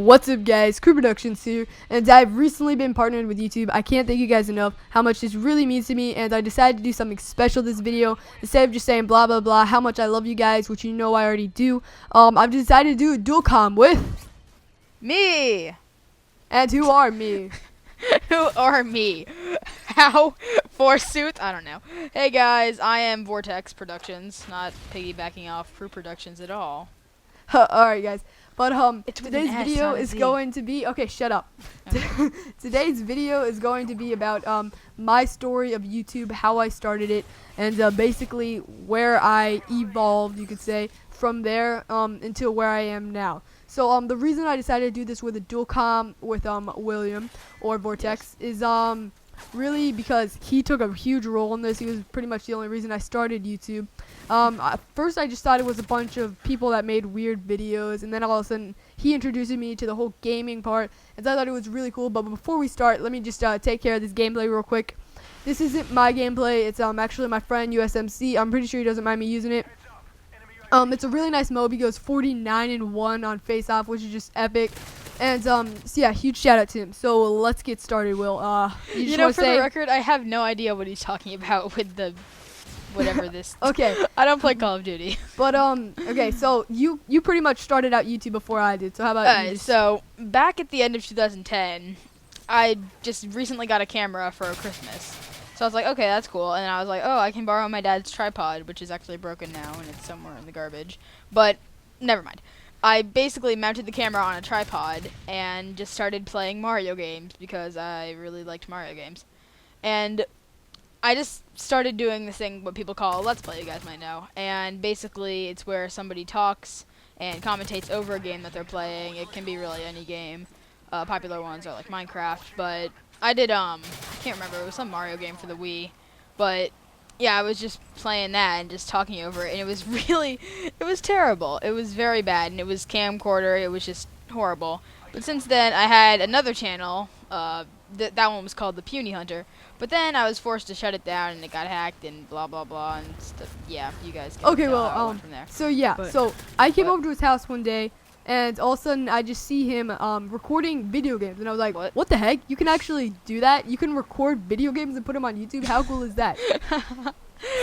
What's up, guys? Crew Productions here, and I've recently been partnered with YouTube. I can't thank you guys enough how much this really means to me, and I decided to do something special this video. Instead of just saying blah blah blah how much I love you guys, which you know I already do, I've decided to do a dual comm with me. And who are me? Who are me? How? Forsooth? I don't know. Hey guys, I am Vortex Productions, not piggybacking off Crew Productions at all. Alright guys, but today's S, video not a is Z. going to be, okay, shut up. Okay. Today's video is going to be about my story of YouTube, how I started it, and basically where I evolved, you could say, from there until where I am now. So the reason I decided to do this with a dual comm with William or Vortex is really because he took a huge role in this. He was pretty much the only reason I started YouTube. First I just thought it was a bunch of people that made weird videos, and then all of a sudden he introduced me to the whole gaming part, and I thought it was really cool. But before we start, let me just take care of this gameplay real quick. This isn't my gameplay, it's actually my friend USMC. I'm pretty sure he doesn't mind me using it. It's a really nice mob. He goes 49-1 on face off, which is just epic. And so yeah, huge shout out to him. So let's get started, Will. You know, for the record, I have no idea what he's talking about with the whatever this. Okay. I don't play Call of Duty. But okay, so you pretty much started out YouTube before I did. So how about you? So back at the end of 2010, I just recently got a camera for Christmas. So I was like, okay, that's cool. And I was like, oh, I can borrow my dad's tripod, which is actually broken now and it's somewhere in the garbage. But never mind. I basically mounted the camera on a tripod and just started playing Mario games because I really liked Mario games. And I just started doing this thing, what people call a Let's Play, you guys might know. And basically, it's where somebody talks and commentates over a game that they're playing. It can be really any game. Popular ones are like Minecraft, but I did, I can't remember, it was some Mario game for the Wii. But yeah, I was just playing that and just talking over it, and it was really, it was terrible. It was very bad, and it was camcorder, it was just horrible. But since then, I had another channel, that one was called The Puny Hunter, but then I was forced to shut it down, and it got hacked, and blah, blah, blah, and stuff. Yeah, you guys can okay, tell how I well, went from there. so yeah, so I came over to his house one day, and all of a sudden I just see him recording video games, and I was like, what the heck? You can actually do that? You can record video games and put them on YouTube? How cool is that?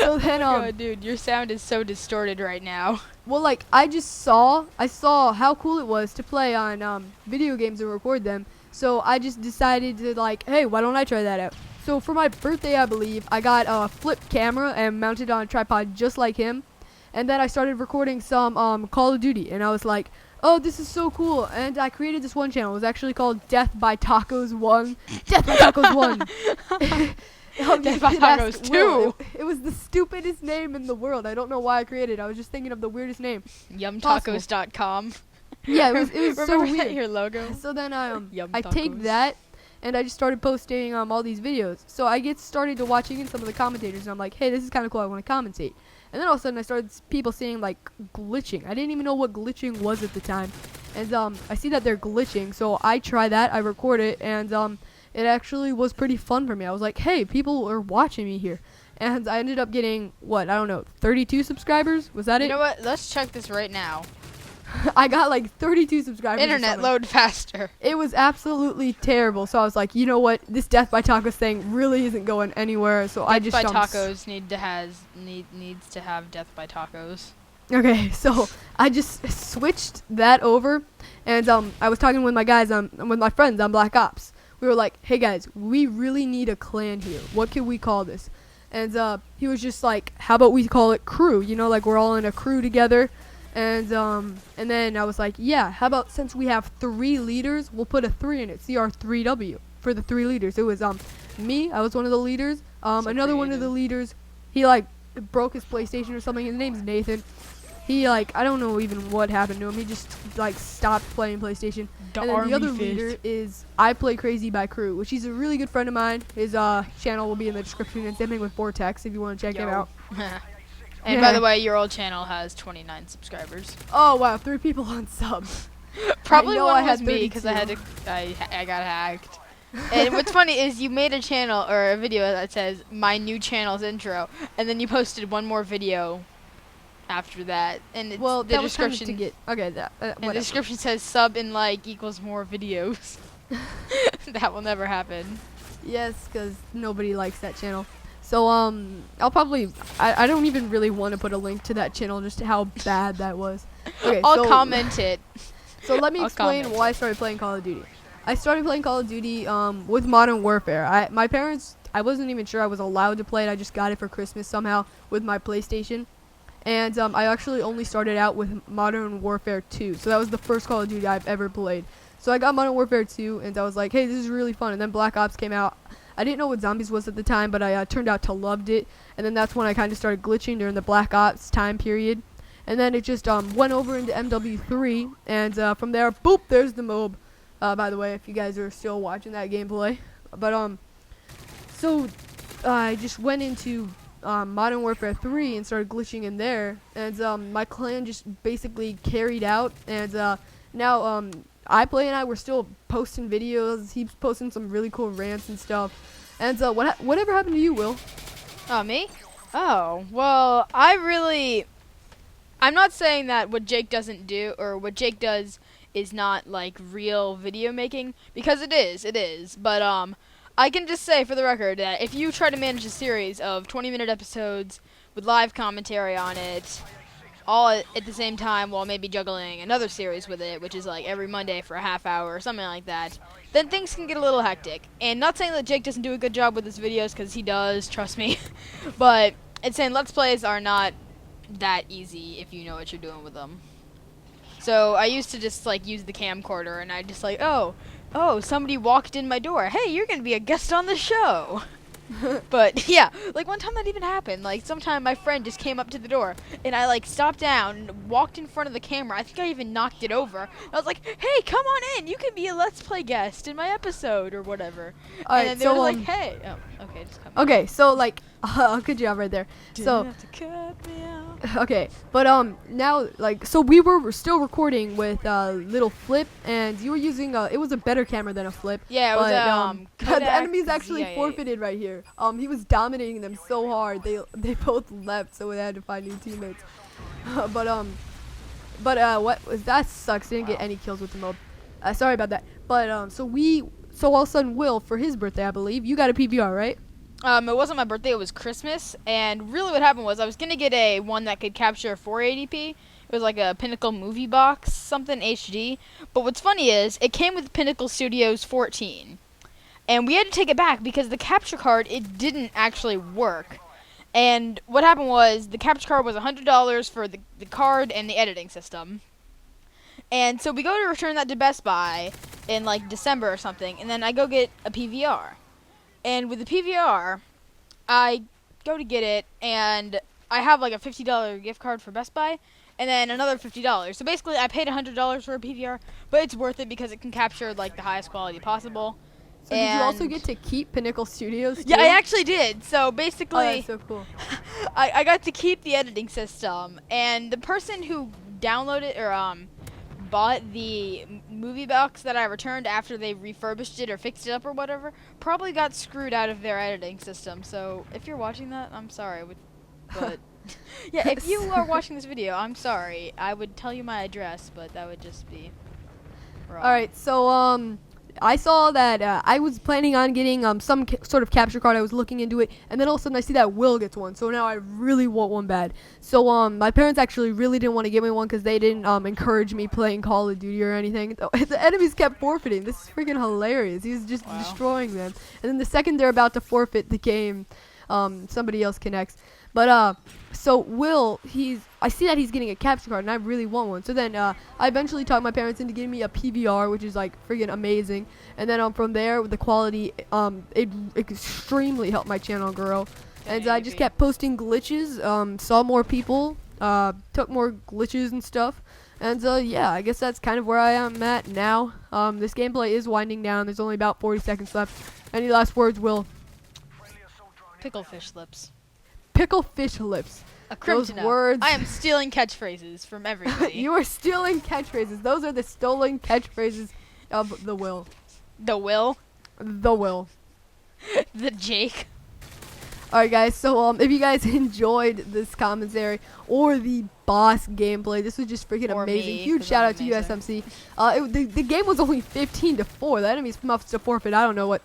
So then, oh my God, dude, your sound is so distorted right now. well, like, I saw how cool it was to play on video games and record them, so I just decided to, like, hey, why don't I try that out? So for my birthday, I believe, I got a flip camera and mounted on a tripod just like him, and then I started recording some Call of Duty, and I was like, oh, this is so cool, and I created this one channel. It was actually called Death by Tacos 1. Death by Tacos 1. Death by Tacos 2. It was the stupidest name in the world. I don't know why I created it. I was just thinking of the weirdest name. Yumtacos.com. Yeah, it was so Remember weird. that, your logo? So then I Tacos. take that, and I just started posting all these videos. So I get started to watching in some of the commentators, and I'm like, hey, this is kind of cool. I want to commentate. And then all of a sudden I started people saying, like, glitching. I didn't even know what glitching was at the time. And I see that they're glitching, so I try that. I record it, and it actually was pretty fun for me. I was like, hey, people are watching me here. And I ended up getting, what, I don't know, 32 subscribers? Was that it? You know what? Let's check this right now. I got like 32 subscribers. Internet, load faster. It was absolutely terrible. So I was like, you know what? This Death by Tacos thing really isn't going anywhere. So I just Death by Tacos needs to have Death by Tacos. Okay, so I just switched that over, and I was talking with my guys, with my friends on Black Ops. We were like, hey guys, we really need a clan here. What can we call this? And he was just like, how about we call it crew? You know, like we're all in a crew together. And then I was like, yeah, how about since we have 3 leaders, we'll put a 3 in it, CR3W, for the 3 leaders. It was me, I was one of the leaders. Another one of the leaders, he like broke his PlayStation or something. His name's Nathan. He like, I don't know even what happened to him. He just like stopped playing PlayStation. And then the other leader is I Play Crazy by Crew, which he's a really good friend of mine. His channel will be in the description, and same thing with Vortex if you want to check him out. And by the way, your old channel has 29 subscribers. Oh wow, 3 people on subs. Probably I one was me because I got hacked. And what's funny is you made a channel or a video that says my new channel's intro, and then you posted one more video after that, and it's Well, the that was kind of description. to get okay. That And the whatever. description says sub and like equals more videos. That will never happen. Yes, because nobody likes that channel. So I'll probably I don't even really want to put a link to that channel, just how bad that was. Okay, I'll so comment it. so let me I'll explain comment. why I started playing Call of Duty. I started playing Call of Duty with Modern Warfare. My parents, I wasn't even sure I was allowed to play it. I just got it for Christmas somehow with my PlayStation. And I actually only started out with Modern Warfare 2. So that was the first Call of Duty I've ever played. So I got Modern Warfare 2, and I was like, hey, this is really fun. And then Black Ops came out. I didn't know what zombies was at the time, but I turned out to loved it. And then that's when I kind of started glitching during the Black Ops time period. And then it just went over into MW3, and from there, boop, there's the MOB. By the way, if you guys are still watching that gameplay. But so I just went into Modern Warfare 3 and started glitching in there, and my clan just basically carried out, and now I play and I were still posting videos. He's posting some really cool rants and stuff. And whatever happened to you, Will? Oh, me? Oh, well, I'm not saying that what Jake doesn't do, or what Jake does is not, like, real video making, because it is, but, I can just say, for the record, that if you try to manage a series of 20-minute episodes with live commentary on it, all at the same time while maybe juggling another series with it, which is, like, every Monday for a half hour or something like that, then things can get a little hectic. And not saying that Jake doesn't do a good job with his videos, because he does, trust me, but it's saying Let's Plays are not that easy if you know what you're doing with them. So I used to just like use the camcorder, and I just like, oh, somebody walked in my door. Hey, you're gonna be a guest on the show. But yeah, like one time that even happened. Like sometime my friend just came up to the door, and I like stopped down and walked in front of the camera. I think I even knocked it over. I was like, hey, come on in. You can be a Let's Play guest in my episode or whatever. Alright, and then they so, were like, hey. Oh, okay, just come. Okay, so like, good job right there. So. Didn't have to cut me out. Okay, but now like so we were still recording with little Flip, and you were using it was a better camera than a Flip. Yeah, it was but, Kodak the enemy's actually Z8. forfeited right here. He was dominating them so hard they both left, so we had to find new teammates. But what was that sucks. Didn't get any kills with the mob. Sorry about that. But so all of a sudden Will, for his birthday, I believe you got a PVR, right? It wasn't my birthday, it was Christmas, and really what happened was I was going to get one that could capture 480p. It was like a Pinnacle movie box, something HD. But what's funny is, it came with Pinnacle Studios 14. And we had to take it back because the capture card, it didn't actually work. And what happened was, the capture card was $100 for the card and the editing system. And so we go to return that to Best Buy in like December or something, and then I go get a PVR. And with the PVR, I go to get it, and I have like a $50 gift card for Best Buy, and then another $50. So basically, I paid $100 for a PVR, but it's worth it because it can capture like the highest quality possible. So did you also get to keep Pinnacle Studios too? Yeah, I actually did. So basically, Oh, that's so cool. I got to keep the editing system, and the person who downloaded or bought the movie box that I returned after they refurbished it or fixed it up or whatever probably got screwed out of their editing system. So if you're watching that, I'm sorry. But yeah, if you are watching this video, I'm sorry. I would tell you my address, but that would just be wrong. Alright, so I saw that I was planning on getting some sort of capture card. I was looking into it, and then all of a sudden I see that Will gets one. So now I really want one bad. So my parents actually really didn't want to give me one because they didn't encourage me playing Call of Duty or anything. The enemies kept forfeiting. This is freaking hilarious. He's just destroying them. And then the second they're about to forfeit the game, somebody else connects. But so Will, I see that he's getting a capture card, and I really want one. So then I eventually talked my parents into getting me a PVR, which is like friggin' amazing. And then from there, with the quality, it extremely helped my channel grow. And I just kept posting glitches, saw more people, took more glitches and stuff. And yeah, I guess that's kind of where I am at now. This gameplay is winding down. There's only about 40 seconds left. Any last words, Will? Picklefish lips. Pickle fish lips. Those words. I am stealing catchphrases from everybody. You are stealing catchphrases. Those are the stolen catchphrases of the Will. The Will. The Will. The Jake. Alright guys, so if you guys enjoyed this commentary or the boss gameplay, this was just freaking Or amazing. me, Huge 'cause shout I'm out to amazing. USMC. The game was only 15-4. The enemies must to forfeit, I don't know what,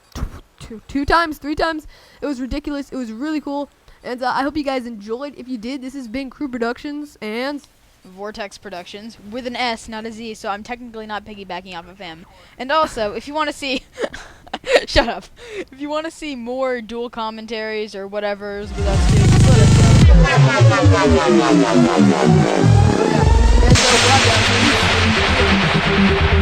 two times, 3 times. It was ridiculous. It was really cool. And I hope you guys enjoyed. If you did, this has been Crew Productions and Vortex Productions with an S, not a Z, so I'm technically not piggybacking off of him. And also, if you want to see, shut up. If you want to see more dual commentaries or whatever's with us two, just let us know. yeah. And,